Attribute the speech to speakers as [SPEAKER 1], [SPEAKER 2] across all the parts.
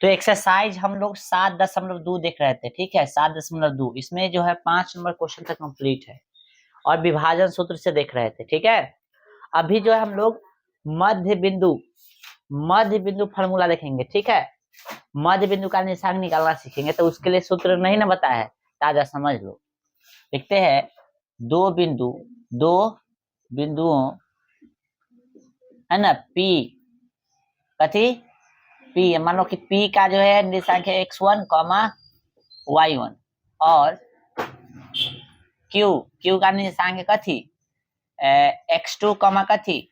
[SPEAKER 1] तो एक्सरसाइज हम लोग 7.2 देख रहे थे, ठीक है, 7.2 इसमें जो है 5 नंबर क्वेश्चन तक कंप्लीट है और विभाजन सूत्र से देख रहे थे, ठीक है। अभी जो है हम लोग मध्य बिंदु फार्मूला देखेंगे, ठीक है। मध्य बिंदु का निशान निकालना सीखेंगे, तो उसके लिए सूत्र नहीं ना बताया है, ताजा समझ लो। देखते हैं, दो बिंदुओं है ना, P कथी P, मान लो कि P का जो है निशान है x1, y1 और Q का निशान है कथी x2, कथी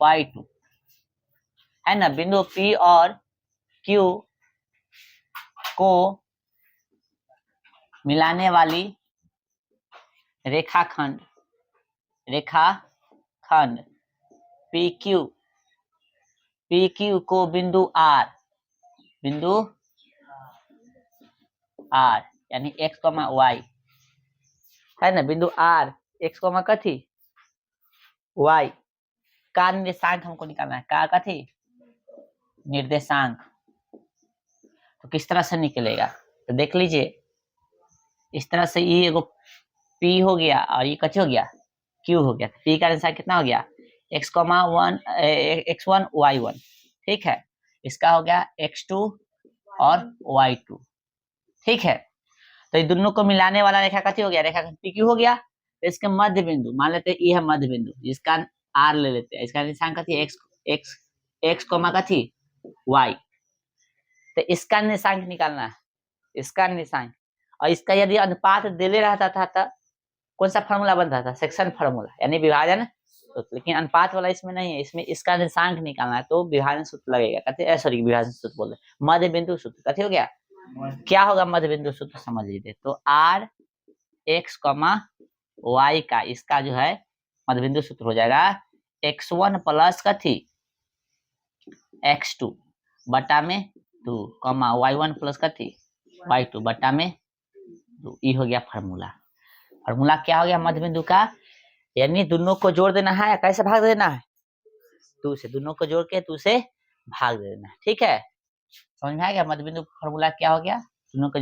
[SPEAKER 1] y2 है ना। बिंदु P और Q को मिलाने वाली रेखाखंड PQ को बिंदु R यानी x, y है ना। बिंदु R x, कथी y का निर्देशांक हमको निकालना है, का कथी निर्देशांक। तो किस तरह से निकलेगा, तो देख लीजिए, इस तरह से ये एगो P हो गया और ये कथी हो गया Q हो गया। P का निर्देशांक कितना हो गया x1 y1, ठीक है। इसका हो गया x2 और y2, ठीक है। तो ये दोनों को मिलाने वाला रेखा कथी हो गया, रेखाखंड PQ हो गया। तो इसके मध्य बिंदु मान लेते हैं, ये है मध्य बिंदु, इसका R ले लेते हैं, इसका निशान कथी x, कथी y। तो इसका निशान निकालना है, इसका निशान। और इसका यदि अनुपात देले रहता था तो कौन सा फार्मूला बनता था, सेक्शन फार्मूला यानी विभाजन सूत्र। लेकिन अनुपात वाला इसमें नहीं है, इसमें इसका निशांक निकालना है, तो विभाजन सूत्र लगेगा, कहते सॉरी विभाजन सूत्र बोल रहे, मध्य बिंदु सूत्र कथी हो गया। क्या होगा मध्य बिंदु सूत्र समझ लीजिए, तो R x, y का इसका जो है मध्य बिंदु सूत्र हो जाएगा x1 प्लस कथी x2 बटा में 2, y1 प्लस कथी y2 बटा में 2। ये हो गया फार्मूला क्या हो गया मध्य बिंदु का, यानी दोनों को जोड़ देना है, कैसे भाग देना है 2 से, दोनों को जोड़ के 2 से भाग देना है, ठीक है। समझ में आ गया मध्य बिंदु फार्मूला क्या हो गया, दोनों को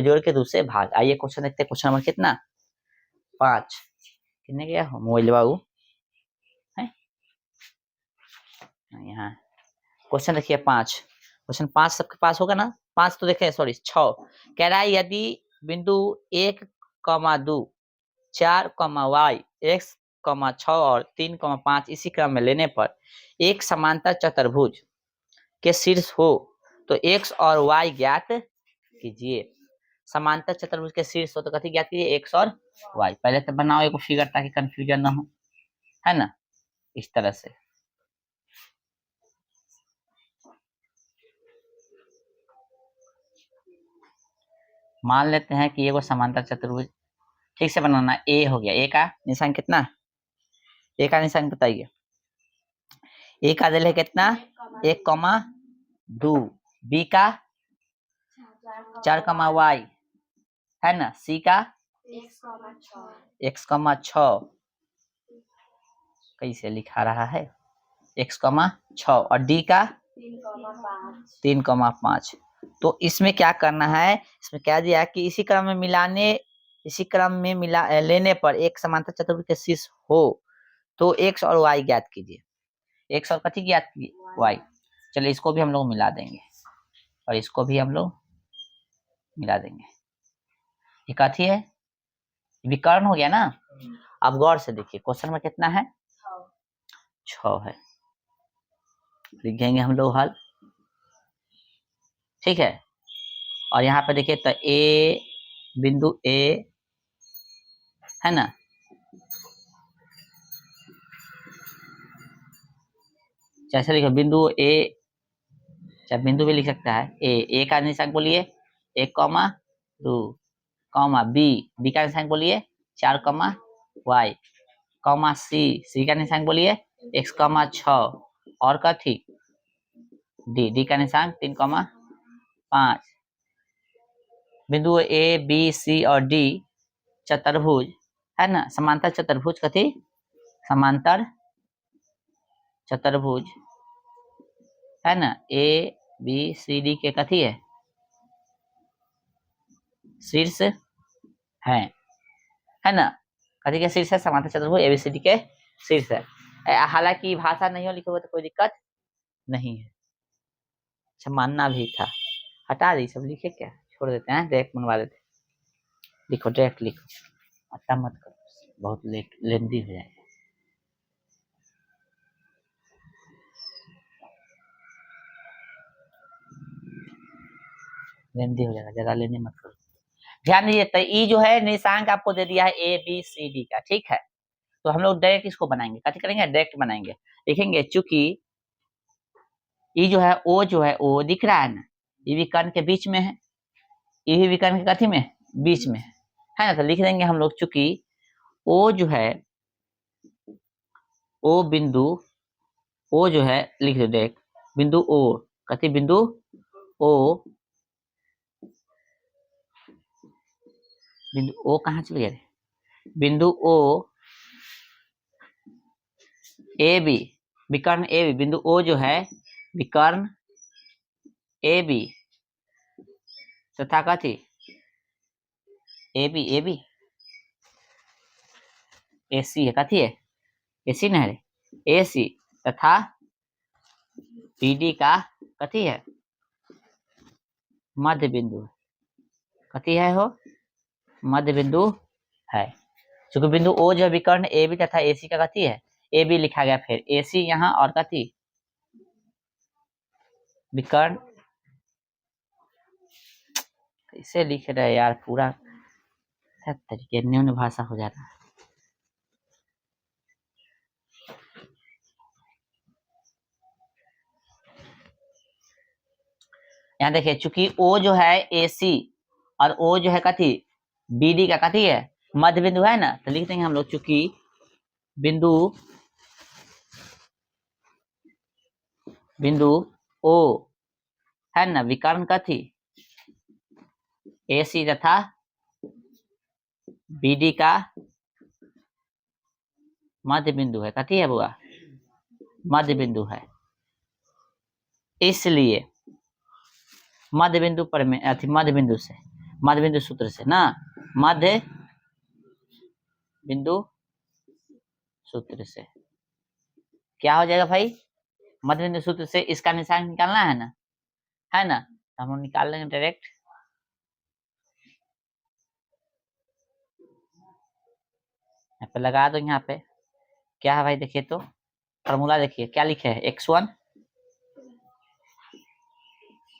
[SPEAKER 1] जोड़ के 2 से भाग। आइए क्वेश्चन देखते हैं, क्वेश्चन नंबर कितना 5 कितने गया मोबाइल बाबू है यहाँ। क्वेश्चन देखिए 5, क्वेश्चन 5 सबके पास होगा ना, 5 तो देखे सॉरी 6 कह रहा है, यदि बिंदु 1, 2, 4, y x, 6 और 3, 5 इसी क्रम में लेने पर एक समांतर चतुर्भुज के शीर्ष हो तो x और y ज्ञात कीजिए। समांतर चतुर्भुज के शीर्ष हो तो कथी ज्ञात कीजिए, x और y। पहले तो बनाओ एक फिगर ताकि कंफ्यूजन ना हो, है ना, इस तरह से। मान लेते हैं कि ये वो समांतर चतुर्भुज, ठीक से बनाना। ए हो गया, ए का निशान कितना, ए का निशान बताइए, ए का दिल है कितना 1, 2, बी का 4, y है ना, सी का x, 6 कैसे लिखा रहा है x, 6 और डी का 3, 5। तो इसमें क्या करना है, इसमें क्या दिया कि इसी क्रम में लेने पर एक समांतर चतुर्भुज के शीर्ष हो तो x और y ज्ञात कीजिए। x और कथी ज्ञात कीजिए y। चलिए इसको भी हम लोग मिला देंगे और इसको भी हम लोग मिला देंगे। ये कथी है, विकर्ण हो गया ना। अब गौर से देखिए क्वेश्चन में कितना है 6 है, लिखेंगे हम लोग हल, ठीक है। और यहाँ पे देखिए तो बिंदु ए है ना, जैसे लिखो बिंदु ए, चाहे बिंदु भी लिख सकता है, ए का निशान बोलिए 1, 2, बी का निशान बोलिए 4, y, सी का निशान बोलिए x, 6 और कथी डी का निशान 3, 5। बिंदु ए बी सी और डी चतुर्भुज है ना, समांतर चतुर्भुज कथी समांतर चतुर्भुज है ना, ए बी सी डी के कथी है, शीर्ष है ना, कथी के शीर्ष है, समांतर चतुर्भुज एबीसीडी के शीर्ष है। हालांकि भाषा नहीं हो लिखे हुए तो कोई दिक्कत नहीं है। अच्छा मानना भी था, हटा दी सब, लिखे क्या, छोड़ देते हैं, डायरेक्ट बनवा देते। लिखो डायरेक्ट लिखो, हटा मत करो, बहुत लेंदी हो जाएगा। लेंदी हो जाएगा, ज्यादा लेंदी मत करो। ध्यान दीजिए, तो ई जो है निशांक आपको दे दिया है ए बी सी डी का, ठीक है। तो हम लोग डायरेक्ट इसको बनाएंगे, कैसे करेंगे, डायरेक्ट बनाएंगे। देखेंगे चूंकि ई जो है ओ, जो है ओ दिख रहा है ना, ये भी कर्ण के बीच में है, ये भी कर्ण के कथी में, बीच में है ना। तो लिख देंगे हम लोग, चूंकि ओ जो है, ओ बिंदु, ओ जो है लिख दो डायरेक्ट, बिंदु ओ, कथी बिंदु ओ, बिंदु ओ कहाँ चल गया, बिंदु ओ ए बी, विकर्ण ए बी, बिंदु ओ जो है विकर्ण ए बी तथा कथी ए बी ए सी है, कथी है ए सी न है, ए सी तथा बी डी का कथी है, मध्य बिंदु, कथी है हो, मध्य बिंदु है। क्योंकि बिंदु ओ जो है विकर्ण ए बी तथा ए सी का कथी है, ए बी लिखा गया, फिर ए सी यहाँ और कथी विकर्ण, कैसे लिख रहे यार, पूरा तरीके न्यून भाषा हो जाता है। यहाँ देखिए, चूंकि ओ जो है ए सी और ओ जो है कथी बी डी का कथी है, मध्य बिंदु है ना, तो लिख देंगे हम लोग, चूंकि बिंदु ओ है ना विकर्ण कथी ए सी तथा बी डी का मध्य बिंदु है, कथी है बुआ, मध्य बिंदु है। इसलिए मध्य बिंदु पर में अथी, मध्य बिंदु से, मध्य बिंदु सूत्र से ना, मध्य बिंदु सूत्र से क्या हो जाएगा भाई, मध्य बिंदु सूत्र से इसका निशान निकालना है ना, तो हम निकाल लेंगे डायरेक्ट। यहाँ पे लगा दो, यहाँ पे क्या है भाई, देखिए तो फॉर्मूला देखिए क्या लिखे है, x1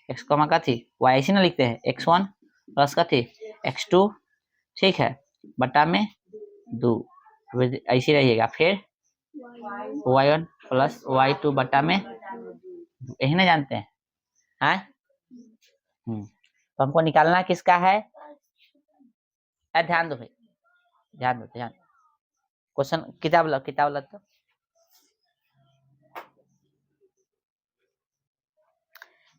[SPEAKER 1] x कमा कथी y, ऐसे ना लिखते हैं, x1 प्लस कथी x2, ठीक है, बटा में 2, ऐसे रहिएगा, फिर y1 प्लस y2 बटा में, यही ना जानते हैं। तो हमको निकालना किसका है, ध्यान दो भाई, ध्यान दो, ध्यान, क्वेश्चन किताब लो, किताब लो तो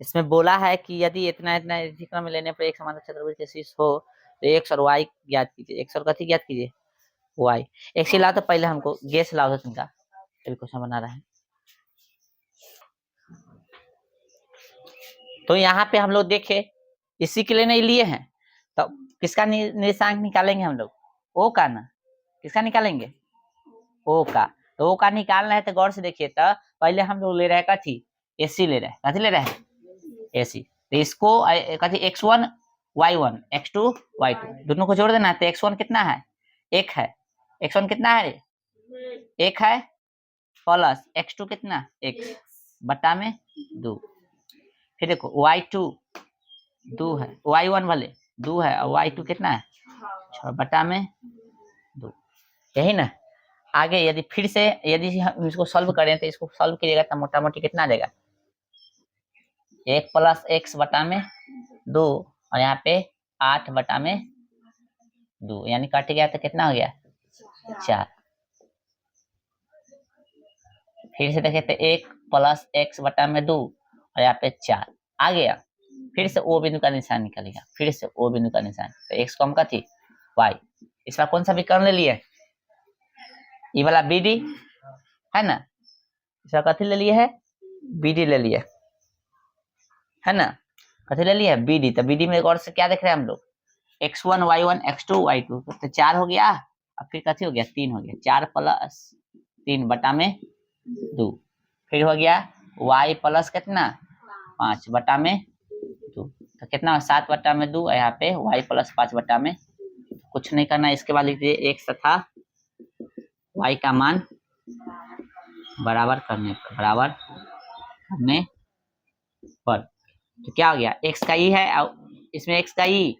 [SPEAKER 1] इसमें बोला है कि यदि इतना इतना क्रम लेने पर एक समांतर चतुर्भुज के शीर्ष हो तो एक्स और वाई ज्ञात कीजिए, एक्स और कथी ज्ञात कीजिए, वाई। एक्स ला तो पहले हमको गेस ला दो तुमका, क्वेश्चन बना रहा है। तो यहाँ पे हम लोग देखे, इसी के लिए नहीं लिए हैं, तो किसका निर्देशांक निकालेंगे हम लोग, ओ का ना, किसका निकालेंगे, ओ का। तो ओ का निकालना है तो गौर से देखिए, तो पहले हम लोग ले रहे हैं कथी, एसी ले रहे हैं, कथी ले रहे हैं एसी, तो इसको कथी x1 y1 x2 y2 दोनों को जोड़ देना है, तो x1 कितना है, एक है, x1 कितना है, एक है, प्लस x2 कितना, x बटा में 2, फिर देखो y2 2 है, y1 वाले 2 है, और y2 कितना है 6 बटा में 2, यही ना। आगे यदि फिर से यदि हम इसको सॉल्व करें, तो इसको सॉल्व कीजिएगा तो मोटा मोटी कितना आ जाएगा, 1 प्लस x बटा में 2, और यहाँ पे 8 बटा में 2, यानी कट गया तो कितना हो गया 4। फिर से देखे तो 1 प्लस x बटा में 2, और यहाँ पे 4 आ गया। फिर से ओ बिंदु का निशान निकलेगा, फिर से ओ बिंदु का निशान, तो x कम का थी y, इस बार कौन सा विकर्ण ले लिए, ये वाला बी डी है ना, इस बार कथी ले लिए है, बी डी ले लिए। है ना। कथी ले लिया बी डी, तो बी डी में गौर से क्या देख रहे हैं हम लोग, x1 y1 x2 y2, तो 4 हो गया, और फिर कथी हो गया 3 हो गया, 4 प्लस 3 बटा में 2, फिर हो गया y प्लस कितना 5 बटा में 2, तो कितना 7 बटा में 2, यहाँ पे y प्लस 5 बटा में, कुछ नहीं करना। इसके बाद लिखिए x तथा y का मान बराबर करने पर, तो क्या हो गया x का ई है, इसमें x का ई,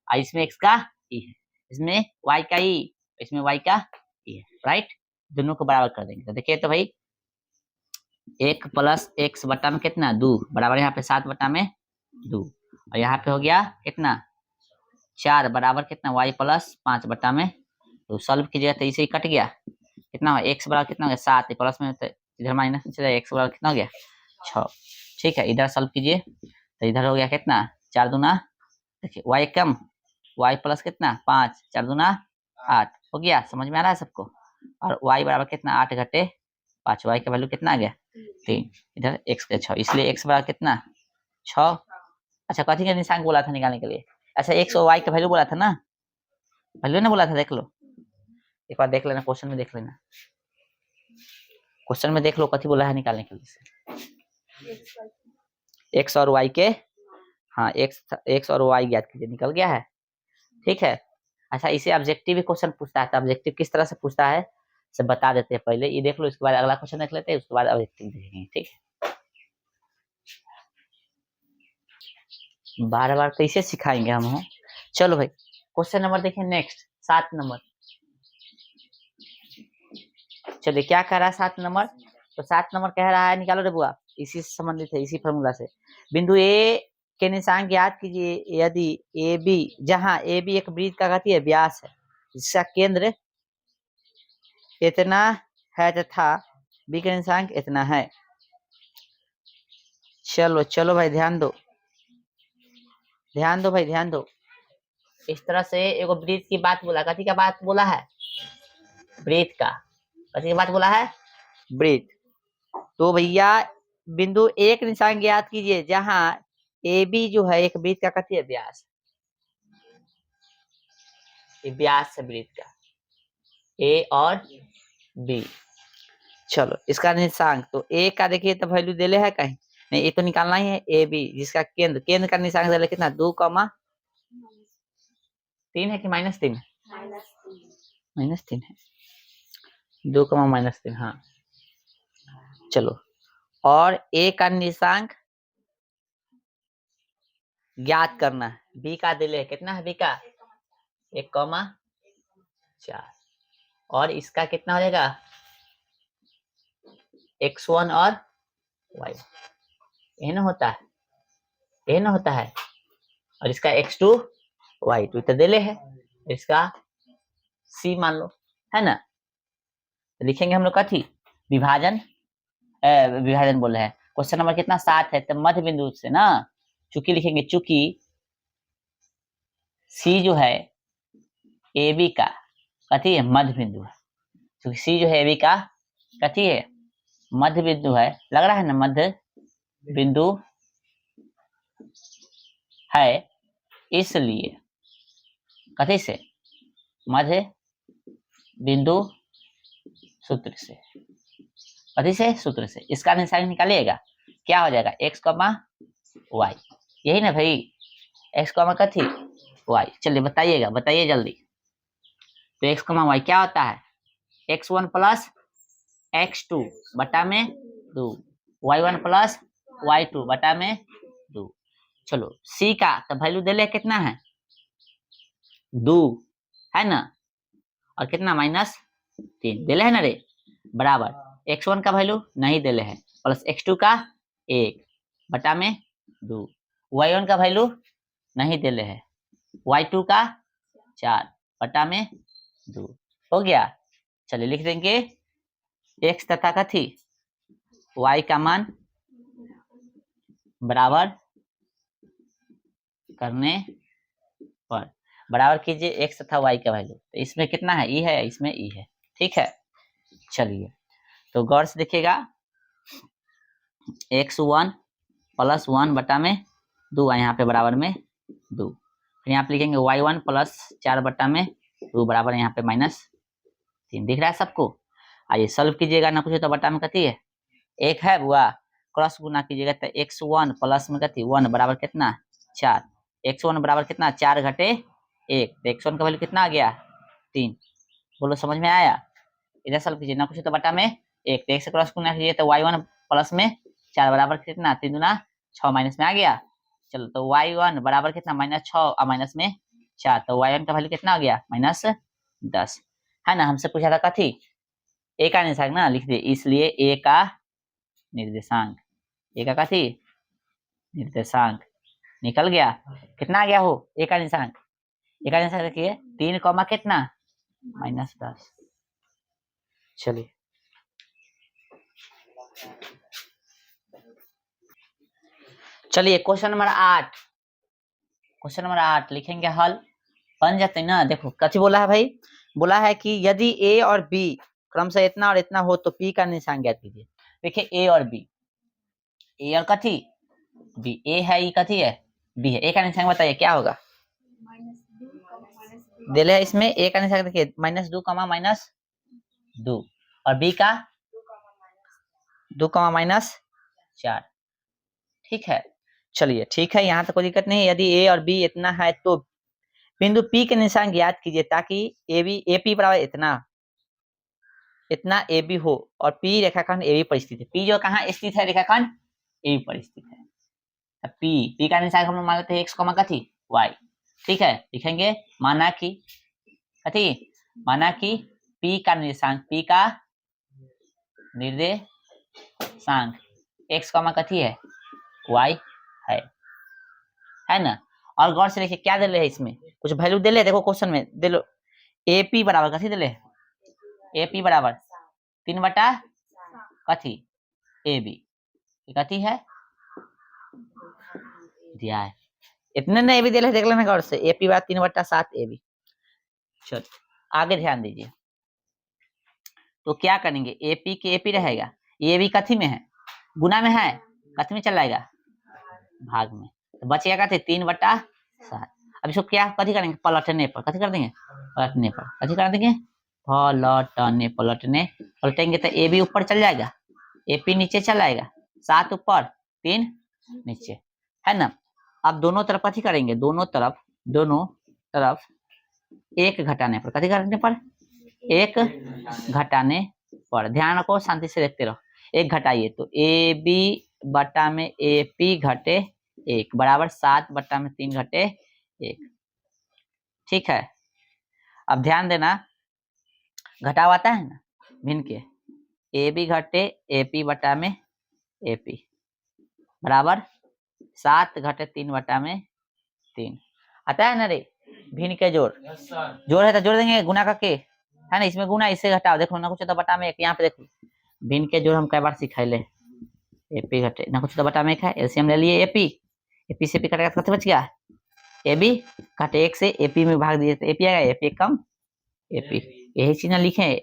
[SPEAKER 1] और इसमें x का ई है, इसमें y का ई, इसमें y का ई है, राइट। दोनों को बराबर कर देंगे, तो देखिए तो भाई 1 प्लस x बटा में कितना 2 बराबर यहाँ पे 7 बटा में 2, और यहाँ पे हो गया कितना 4 बराबर कितना y प्लस 5 बटा में, तो सॉल्व कीजिएगा तो इसे ही कट गया, कितना हो x बराबर कितना हो गया 7, प्लस में तो इधर माइनस में चला, x बराबर कितना हो गया 6, ठीक है। इधर सॉल्व कीजिए तो इधर हो गया कितना 4 दूना, देखिए y कम y प्लस कितना 5, 4 दूना 8 हो गया, समझ में आ रहा है सबको। और y बराबर कितना 8 घटे 5, y का वैल्यू कितना आ गया 3, इधर x का 6, इसलिए x बराबर कितना 6। अच्छा कथी का निशान बोला था निकालने के लिए, अच्छा x और y का वैल्यू बोला था ना, वैल्यू ना बोला था, देख लो एक बार देख लेना, क्वेश्चन में देख लेना, क्वेश्चन में देख लो कथी बोला है निकालने के लिए, x और y के, हाँ x और y ज्ञात कीजिए, निकल गया है, ठीक है। अच्छा इसे ऑब्जेक्टिव क्वेश्चन पूछता है, तो ऑब्जेक्टिव किस तरह से पूछता है सब बता देते हैं, पहले ये देख लो, इसके बाद अगला क्वेश्चन देख लेते हैं, उसके बाद ऑब्जेक्टिव देखेंगे, ठीक है। बार बार कैसे सिखाएंगे हम, चलो भाई क्वेश्चन नंबर देखिए नेक्स्ट 7 नंबर, चलिए क्या कह रहा है 7 नंबर, तो 7 नंबर कह रहा है निकालो रे बुआ, इसी से संबंधित है, इसी फॉर्मूला से, बिंदु ए के निशान ज्ञात कीजिए यदि ए बी, जहां ए बी एक वृत्त का गति है व्यास है, जिसका केंद्र इतना है तथा बी का निशान इतना है। चलो चलो भाई ध्यान दो, ध्यान दो भाई ध्यान दो, इस तरह से एगो वृत्त की बात बोला, कथी का बात बोला है वृत्त का, कथी की बात बोला है वृत्त, तो भैया बिंदु एक निशान ज्ञात कीजिए जहां ए बी जो है एक वृत्त का कथी है व्यास, ये व्यास है वृत्त का ए और बी। चलो इसका निशांक, तो ए का देखिए तो वैल्यू देले है कहीं नहीं, ये तो निकालना ही है ए बी, जिसका केंद्र, केंद्र का निशांक देले कितना 2,3 है कि -3, -3 है, 2, -3, हाँ। चलो और ए का निशांक ज्ञात करना है, बी का दिले कितना है, बी का 1,4, और इसका कितना हो जाएगा x1 और y, यही ना होता है, यही ना होता है, और इसका x2 y2 तो दिले है, इसका c मान लो, है ना। तो लिखेंगे हम लोग कथी विभाजन, विभाजन बोल रहे हैं, क्वेश्चन नंबर कितना 7 है, तो मध्य बिंदु से ना, चूंकि लिखेंगे चूंकि सी जो है ए बी का कथी है मध्य बिंदु है, क्योंकि सी जो है ए बी का कथी है मध्य बिंदु है, लग रहा है ना मध्य बिंदु है, इसलिए कथी से मध्य बिंदु सूत्र से, कथी से सूत्र से, इसका निशान निकालिएगा क्या हो जाएगा x, y, यही ना भाई x, कथी y, चलिए बताइएगा, बताइए जल्दी, तो x, y क्या होता है x1 प्लस x2 बटा में 2, y1 प्लस y2 बटा में 2। चलो c का तो वैल्यू दे ले कितना है 2, है ना, और कितना -3 दे ले है ना रे, बराबर x1 का वैल्यू नहीं दे ले है, प्लस x2 का 1 बटा में 2, y1 का वैल्यू नहीं दे ले है, y2 का 4 बटा में 2 हो गया। चलिए लिख देंगे x तथा कथी y का मान बराबर करने पर, बराबर कीजिए x तथा y का वैल्यू, तो इसमें कितना है ई है, इसमें ई है, ठीक है। चलिए तो गौर से देखिएगा x1 प्लस 1 बटा में 2 यहाँ पे बराबर में 2। फिर यहाँ पे लिखेंगे y1 प्लस 4 बटा में 2 बराबर यहाँ पे -3। दिख रहा है सबको? आइए सॉल्व कीजिएगा, ना कुछ तो बटा में कती है 1 है बुआ, क्रॉस गुना कीजिएगा तो x1 प्लस में कती 1 बराबर कितना 4। x1 बराबर कितना 4 घटे 1, तो x1 का वैल्यू कितना आ गया 3। बोलो समझ में आया? इधर सॉल्व कीजिए, ना कुछ तो बटा में 1, तो 1 से क्रॉस गुना कीजिए तो y1 प्लस में 4 बराबर कितना 3 दूना 6 माइनस में आ गया। चलो तो y1 बराबर कितना -6 और माइनस में 4, तो y1 का वैल्यू कितना हो गया -10 है ना। हमसे पूछा था कथी ए का निर्देशांक ना, लिख दे, इसलिए ए का निर्देशांक, ए का कथी निर्देशांक निकल गया। कितना आ गया हो ए का निर्देशांक? ए का निर्देशांक देखिए 3 कॉमा कितना -10। चलिए चलिए क्वेश्चन नंबर 8, क्वेश्चन नंबर 8 लिखेंगे हल, बन जाते हैं ना। देखो कथी बोला है भाई, बोला है कि यदि ए और बी क्रम से इतना और इतना हो तो पी का निशान ज्ञात कीजिए। देखिए ए और बी, ए और कथी बी, ए है ई कथी है बी है, ए का निशान बताइए क्या होगा। दिले इसमें ए का निशान देखिए -2 -2 और बी का 2 -4। ठीक है, चलिए ठीक है, यहाँ तक कोई दिक्कत नहीं है। यदि ए और बी इतना है तो बिंदु पी के निशान ज्ञात कीजिए ताकि ए बी ए पी बराबर इतना ए बी हो और पी रेखाखंड ए बी पर स्थित है। पी जो कहाँ स्थित है रेखाखंड ए बी पर स्थित है। पी का निशान हम लोग मान लेते हैं x, कथी y। ठीक है, लिखेंगे माना कि कथी, माना कि पी का निर्देशांक, पी का निर्देशांक x, कथी है y है ना। और गौर से देखिए क्या दे रहे हैं, इसमें कुछ वैल्यू दे ले, देखो क्वेश्चन में दे लो AP बराबर कथी दे ले, AP बराबर 3 बटा कथी AB, कथी है दिया है, इतने नहीं भी दे ले, देख लेना गौर से, AP बराबर 3 बटा 7 AB। चलो आगे ध्यान दीजिए, तो क्या करेंगे AP के AP रहेगा, AB कथी में है गुना में है, कथी में चल जाएगा भाग में, तो बचेगा कथी 3 बटा 7। अब इसको क्या कथी करेंगे पलटने पर, कथी कर देंगे पलटने पर, कथी कर देंगे पलटेंगे तो ए बी ऊपर चल जाएगा, एपी नीचे चल आएगा, 7 ऊपर 3 नीचे है ना। अब दोनों तरफ कथी करेंगे, दोनों तरफ एक घटाने पर, कथी करने पर एक घटाने पर, ध्यान रखो शांति से देखते रहो, एक घटाइए तो ए बी बटा में ए पी घटे 1 बराबर 7 बटा में 3 घटे 1। ठीक है, अब ध्यान देना घटाव आता है ना भिन्न के, ए बी घटे ए पी बटा में ए पी बराबर 7 घटे 3 बटा में 3 आता है ना रे, भिन्न के जोड़, जोड़ है तो जोड़ देंगे गुना करके है ना, इसमें गुना इससे घटाओ, देखो ना कुछ तो बटा में 1, यहाँ पे देखो भिन्न के जोड़ हम कई बार सिखाइले, एपी घटे ना कुछ तो बटा में 1 है, एलसीएम ले लिए एपी, एपी से पी कटेगा तो बच गया ए बी घटे 1 से एपी में भाग दिए तो एपी आएगा, एपी कम एपी, यही चीज ना लिखे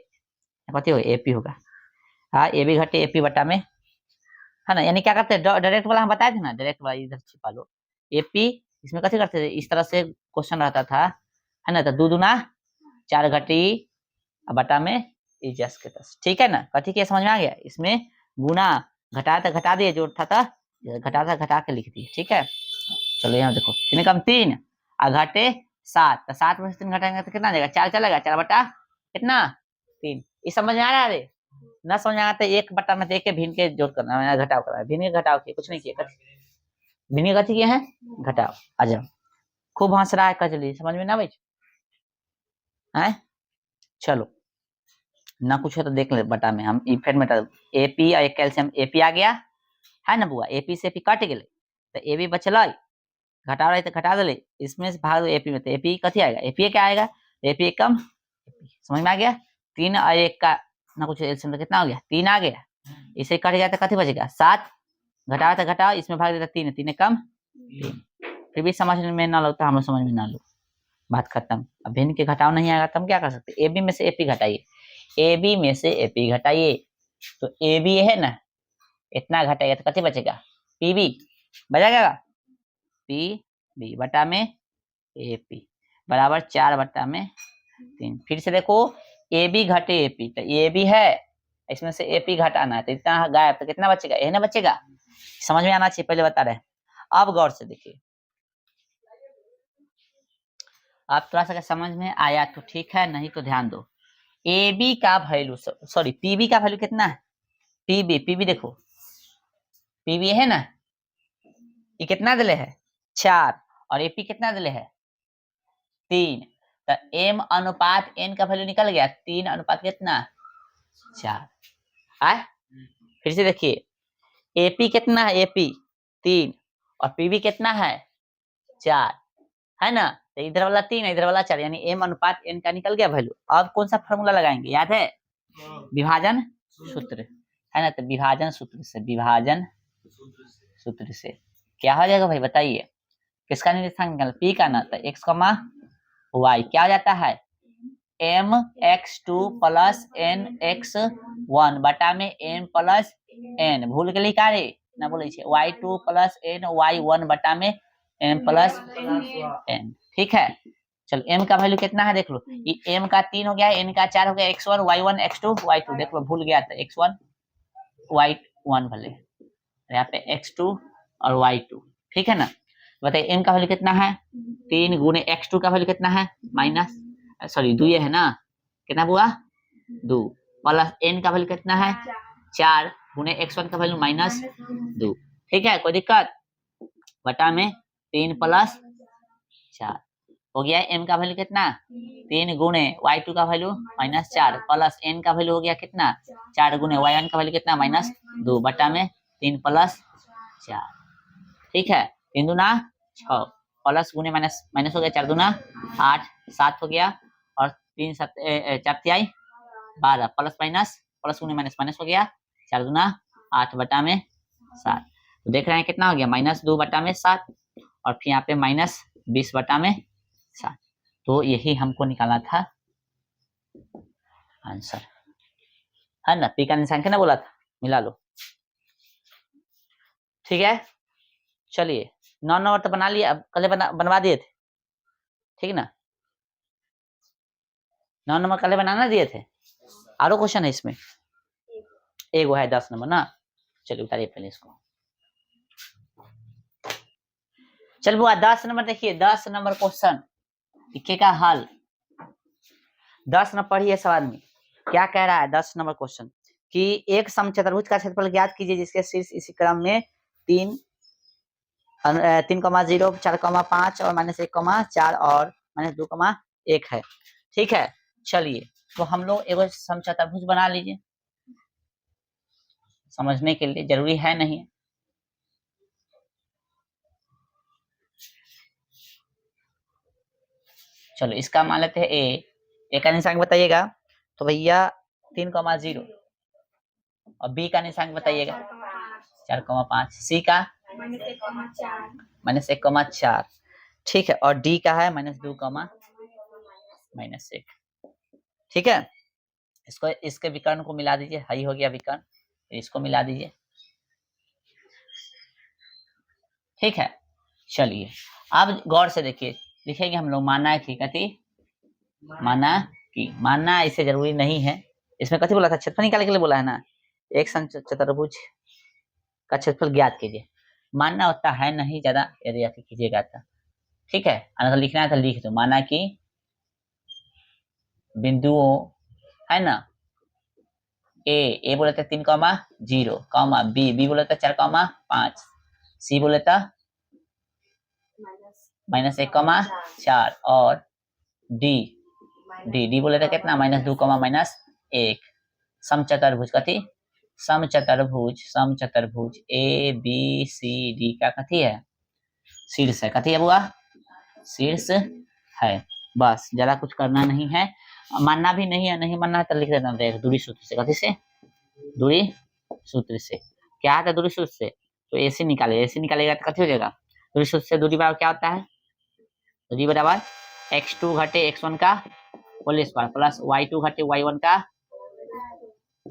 [SPEAKER 1] कथी होगा एपी होगा। हाँ ए बी घटे एपी बटा में है ना, यानी क्या करते हैं डायरेक्ट वाला हम बताए थे ना, डायरेक्ट वाला इधर छिपा लो, एपी इसमें कथी करते थे, इस तरह से क्वेश्चन रहता था है ना, तो 2 दूना 4 घटी बटा में इजस के 10। ठीक है ना, कथी के समझ में आ गया, इसमें गुना घटा था घटा दिए, जोड़ था घटा था घटा के लिख दिए। ठीक है, चलो यहाँ देखो 3 कम 3 और घटे 7, तो 7 में से 3 घटाएंगे तो कितना जाएगा 4 चलेगा, 4 बटा कितना 3। ये समझ में आ रहा है, ना समझ में आ तो 1 बटा में देख के भिन्न के जोड़ करना है, घटाव करना है, भिन्न के घटाव किए कुछ नहीं किए, भिन्न कथी किए हैं घटाव। आ जाओ, खूब हंस रहा है कजली, समझ में ना भाई है। चलो ना कुछ है तो देख ले बटा में हम फिर में एपी और एक कैल्शियम एपी आ गया है ना बुआ, एपी से एपी कट गए तो एबी बचल, घटा रहे तो घटा दे, इसमें से भाग दो एपी में, तो एपी कथी आएगा, एपी क्या आएगा, एपी कम, समझ में आ गया। 3 और 1 का ना कुछ एल्सियम तो कितना हो गया 3 आ गया, इसे कट गया तो कथी बचेगा 7, घटाओ तो घटाओ, इसमें भाग देता 3, 3 कम 3, फिर भी समझ में ना लगता, हम लोग समझ में ना लो, बात खत्म। अब भिन्न के घटाव नहीं आएगा तो हम क्या कर सकते, ए बी में से एपी घटाइए, ए बी में से एपी घटाइए, तो ए बी है ना इतना घटाइए तो कथी बचेगा पीबी, बचा क्या? पी बी बटा में ए पी बराबर 4/3। फिर से देखो ए बी घटे ए पी, तो ए बी है इसमें से ए पी घटाना है, तो इतना गायब, तो कितना बचेगा? ए ना बचेगा। समझ में आना चाहिए, पहले बता रहे हैं। अब गौर से देखिए, आप थोड़ा सा समझ में आया तो ठीक है, नहीं तो ध्यान दो। ए बी का वैल्यू, सॉरी पी बी का वैल्यू कितना है? पी बी देखो, पी बी है ना, ये कितना दिले है? 4, और ए पी कितना दिले है? 3। तो एम अनुपात एन का वैल्यू निकल गया, 3 अनुपात कितना? 4। आए फिर से देखिए, एपी कितना है? एपी 3 और पीबी कितना है? 4, है ना। तो इधर वाला 3 इधर वाला 4, यानी एम अनुपात एन का निकल गया वैल्यू। अब कौन सा फॉर्मूला लगाएंगे, याद है? विभाजन सूत्र, है ना। तो विभाजन सूत्र से, विभाजन सूत्र से क्या हो जाएगा भाई, बताइए? किसका निर्देशांक निकाल? पी का ना, तो एक्स कमा वाई क्या हो जाता है? M x 2 plus n x 1 बटा में एम प्लस एन, भूल के लिखा रे ना, बोले वाई 2 प्लस एन वाई 1 बटा में एम प्लस एन। ठीक है, चलो एम का वैल्यू कितना है देख लो, ये एम का 3 हो गया, एन का 4 हो गया, x1 y1 x2 y2, देख लो भूल गया था, x1 y1 भले, यहाँ पे x2 और y2। ठीक है ना। बताइए एम का वैल्यू कितना है? 3 गुने x2 का वैल्यू कितना है? माइनस, सॉरी 2 है ना, कितना हुआ? 2 प्लस एन का वैल्यू कितना है? 4 गुने x1 का वैल्यू माइनस 2। ठीक है, कोई दिक्कत? बटा में 3 प्लस 4 हो गया। एम का वैल्यू कितना? 3 गुने y2 का वैल्यू माइनस 4 प्लस एन का वैल्यू हो गया कितना? 4 गुने y1 का वैल्यू कितना? माइनस 2 बटा में 3 प्लस 4। ठीक है, 3 दूना 6 प्लस गुने माइनस, माइनस हो गया, 4 दूना 8, 7 हो गया, और 3 7 4 तिहाई 12 प्लस माइनस, प्लस गुने माइनस, माइनस हो गया, 4 दूना 8 बटा में 7। तो देख रहे हैं कितना हो गया? माइनस 2 बटा में 7, और फिर यहाँ पे माइनस 20 बटा में 7। तो यही हमको निकालना था आंसर, है ना। पी का निशान क्या ना बोला था, मिला लो। ठीक है, चलिए 9 नंबर तो बना लिया, अब कल बनवा दिए थे, ठीक ना। 9 नंबर कल बनाना दिए थे, और क्वेश्चन है इसमें? एक वो है 10 नंबर ना। चलिए उतारिए पहले इसको। चल बुआ 10 नंबर देखिए, 10 नंबर क्वेश्चन लिखेगा हल। 10 नंबर पढ़िए सवाल में क्या कह रहा है। 10 नंबर क्वेश्चन कि एक समचतुर्भुज का क्षेत्रफल ज्ञात कीजिए जिसके शीर्ष इसी क्रम में 3, 3,0, 4,5 और -1,4 और -2,1 है। ठीक है, चलिए तो हम लोग एक समचतुर्भुज बना लीजिए, समझने के लिए जरूरी है नहीं। चलो इसका मान लेते हैं ए का निशान बताइएगा, तो भैया 3,0, और बी का निशान बताइएगा 4,5, सी का -1,4। ठीक है, और डी का है -2, -1। ठीक है, इसको इसके विकर्ण को मिला दीजिए, हाई हो गया विकर्ण, इसको मिला दीजिए। ठीक है, चलिए अब गौर से देखिए, लिखेंगे हम लोग माना की कथी, माना की, मानना ऐसे जरूरी नहीं है। इसमें कथी बोला था? क्षेत्रफल निकालने के लिए बोला है ना। एक समचतुर्भुज का क्षेत्रफल ज्ञात कीजिए, मानना होता है नहीं ज्यादा, यदि आप कीजिएगा तो। ठीक है, अगर लिखना है तो लिख दो, माना कि बिंदुओं, है ना, ए बोले थे 3,0, बी बोले थे 4,5, सी बोले था -1,4, और डी बोले थे कितना? -2, -1। समचतुर्भुज कथी? समचतुर्भुज ए बी सी डी का कथी है? शीर्ष है। कथी है बुआ? शीर्ष है। बस ज्यादा कुछ करना नहीं है, मानना भी नहीं है, नहीं मानना है तो लिख देना देख दूरी सूत्र से। कथी से? दूरी सूत्र से। क्या आता है दूरी सूत्र से? तो ऐसे निकाले, ऐसे निकालेगा तो कथी हो जाएगा? दूरी सूत्र से दूरी बराबर क्या होता है? दूरी बराबर x2 घटे x1 का होल स्क्वायर प्लस y2 घटे y1 का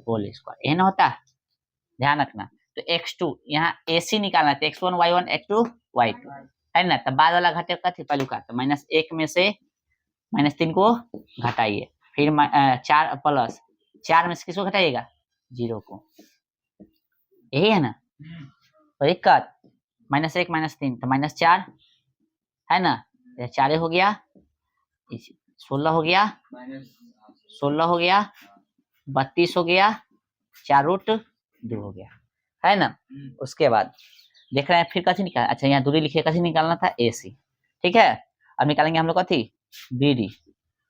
[SPEAKER 1] होल स्क्वायर, यह ना होता है, ध्यान रखना। तो x2 यहाँ AC निकालना है, x1 y1 x2 y2 है ना। तो बाद वाला घटे कथी पहलू का, तो -1 में से -3 को घटाइए, फिर 4 प्लस 4 में से किसको घटाइएगा, 0 को, यही है ना। तो दिक्कत -1 -3 तो -4 है ना, 4 हो गया, 16 हो गया, 16 हो गया, 32 हो गया, 4√2 हो गया, है ना। उसके बाद देख रहे हैं फिर कथी निकाल, अच्छा यहाँ दूरी लिखिए, कथी निकालना था, AC, ठीक है। अब निकालेंगे हम लोग कथी, BD,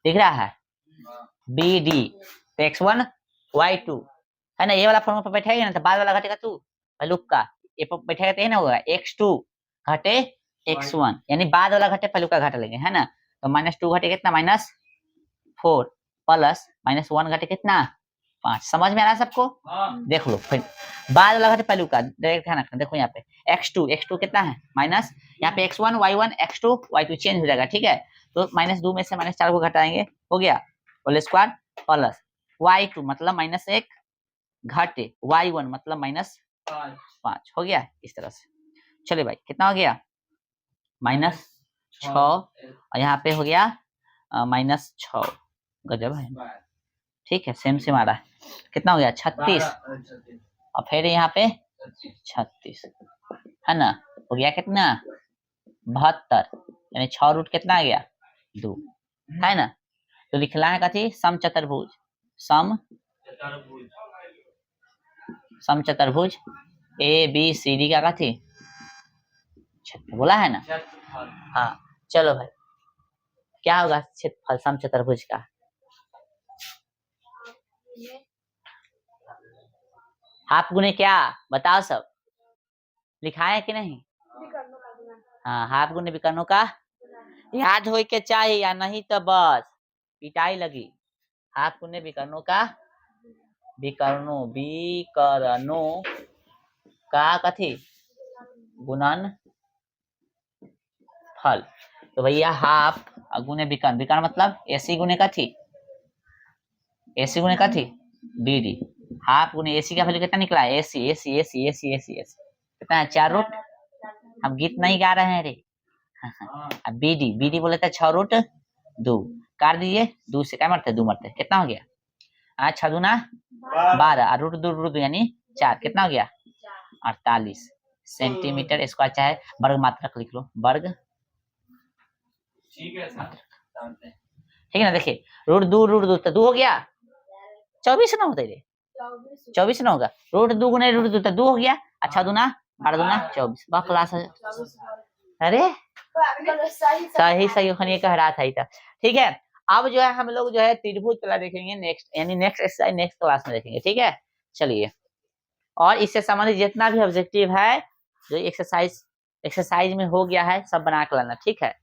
[SPEAKER 1] दिख रहा है BD, तो x1 y2 है ना, ये वाला फॉर्मूला पर बैठेगा ना, तो बाद वाला घटेगा तू पहलुक का, ये पर बैठेगा तो ये ना होगा x2 घटे x1, यानी बाद वाला घटे पहलुक का घटा लेंगे, है ना। तो -2 घटे कितना, -4 प्लस -1 घटे कितना, 5। समझ में आ रहा है सबको, देख लो फिर बाद वाला घटे पहलू का डायरेक्ट ध्यान रखना। देखो यहाँ पे x2 कितना है माइनस, यहाँ पे x1 y1 x2 y2 change हो जाएगा, ठीक है। तो -2 में से -4 को घटाएंगे, हो गया होल स्क्वायर, प्लस y2 मतलब -1 घटे y1 मतलब -5 हो गया, इस तरह से। चलिए भाई कितना हो गया, -6 और यहाँ पे हो गया -6, गजब है, ठीक है, सेम आ रहा है। कितना हो गया, 36 और फिर यहाँ पे 36 है ना, हो गया कितना, 72, यानी 6 रूट कितना आ गया, 2, है ना। तो लिखना है कथी, सम चतुर्भुज ABCD का कथी बोला है ना। हाँ चलो भाई, क्या होगा क्षेत्रफल सम चतुर्भुज का, हाफ गुने क्या बताओ सब, लिखा है कि नहीं। हाँ हाफ गुने विकर्णों का याद हो के चाहिए, या नहीं तो बस पिटाई लगी। हाफ गुने विकर्णों का विकर्णों का कथी गुणन फल। तो भैया हाफ गुने विकर्ण मतलब AC गुने कथी BD, हाफ गुने AC का वैल्यू कितना निकला है, AC कितना है, 4 रूट, हम गीत नहीं गा रहे हैं रे। अब BD बोले थे 6√2, काट दीजिए, 2 से क्या मरते, 2 मरते, कितना हो गया, 6 दूना 12, √2 यानी 4, कितना हो गया 48 सेंटीमीटर स्क्वायर, चाहे वर्ग मात्रक लिख लो, वर्ग, ठीक है ना। देखिए √2 तो 2 हो गया, 24 ना होता है, 24 ना होगा, √2 गुने √2 तो 2 हो गया, अच्छा दूना 8 दूना 24, वह क्लास है। अरे सही कह रहा था, ठीक है। अब जो है हम लोग जो है त्रिभुज कला देखेंगे नेक्स्ट, यानी नेक्स्ट एक्सरसाइज नेक्स्ट क्लास में देखेंगे, ठीक है। चलिए, और इससे संबंधित जितना भी ऑब्जेक्टिव है जो एक्सरसाइज में हो गया है सब बना कर लाना, ठीक है।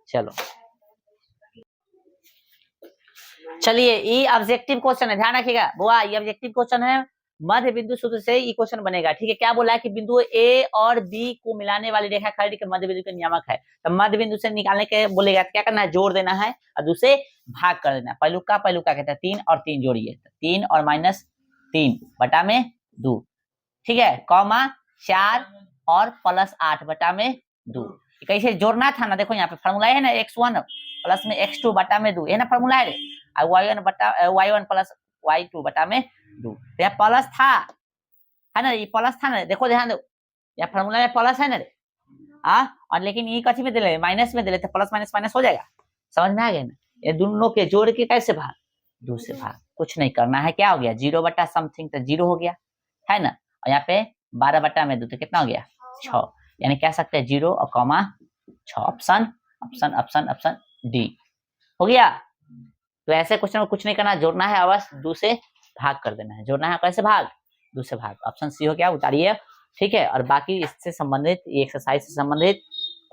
[SPEAKER 1] चलो चलिए, ये ऑब्जेक्टिव क्वेश्चन है, ध्यान रखिएगा बुआ, ये ऑब्जेक्टिव क्वेश्चन है, मध्य बिंदु सूत्र से ये क्वेश्चन बनेगा, ठीक है। क्या बोला है कि बिंदु A और B को मिलाने वाली रेखा खंड के मध्य बिंदु के नियामक है, तो मध्य बिंदु से निकालने के बोलेगा, क्या करना है, जोड़ देना है और दूसरे भाग कर देना। पहलू का कहता है 3 और 3 जोड़िए, 3 और -3 बटा में 2, ठीक है, कॉमा 4 और +8 बटा में 2। कैसे जोड़ना था ना, देखो यहाँ पे फॉर्मूला है ना, x1 प्लस में x2 बटा में 2, ये ना फॉर्मूला है, y1 प्लस y2 बटा में 2, तो यहाँ प्लस था, है ना, ये प्लस था ना, देखो ध्यान दो, यहाँ फॉर्मूला में प्लस है ना रे, और लेकिन ये कथी में दिले, माइनस में दिले, तो प्लस माइनस हो जाएगा, समझ में आ गया ना। ये दोनों के जोड़ के कैसे भाग, 2 से भाग, कुछ नहीं करना है, क्या हो गया 0 बटा समथिंग, तो 0 हो गया, है ना। और यहाँ पे 12 बटा में 2 तो कितना हो गया 6, यानी कह सकते हैं 0 और कॉमा 6, ऑप्शन डी हो गया। तो ऐसे क्वेश्चन में कुछ नहीं करना, जोड़ना है अवश्य, 2 से भाग कर देना है, जोड़ना है कैसे भाग, 2 से भाग, ऑप्शन सी हो गया, उतारिए, ठीक है। और बाकी इससे संबंधित एक्सरसाइज से संबंधित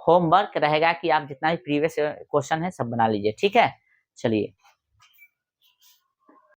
[SPEAKER 1] होमवर्क रहेगा कि आप जितना भी प्रीवियस क्वेश्चन है सब बना लीजिए, ठीक है। चलिए।